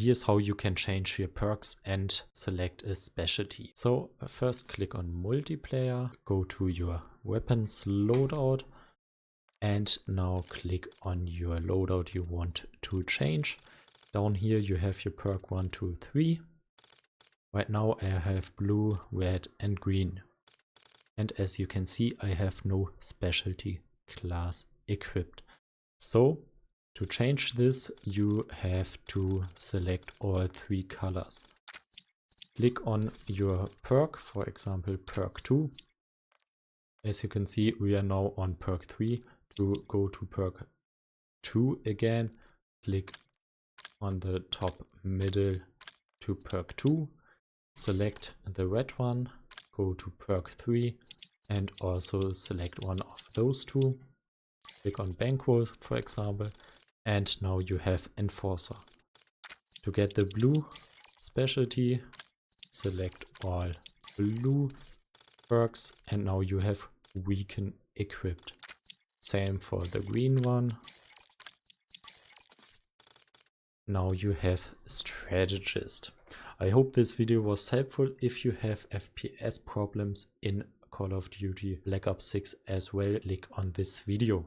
here's how you can change your perks and select a specialty. So first click on multiplayer, go to your weapons loadout, and now click on your loadout you want to change. Down here you have your perk 1, 2, 3. Right now I have blue, red and green. And as you can see, I have no specialty class equipped. So to change this, you have to select all 3 colors. Click on your perk, for example perk 2. As you can see, we are now on perk 3. To go to perk 2 again, click on the top middle to perk 2. Select the red one, go to perk 3 and also select one of those 2. Click on bankroll, for example, and now you have enforcer. To get the blue specialty, select all blue perks and now you have weaken equipped. Same for the green one. Now you have strategist. I hope this video was helpful. If you have FPS problems in Call of Duty Black Ops 6 as well, click on this video.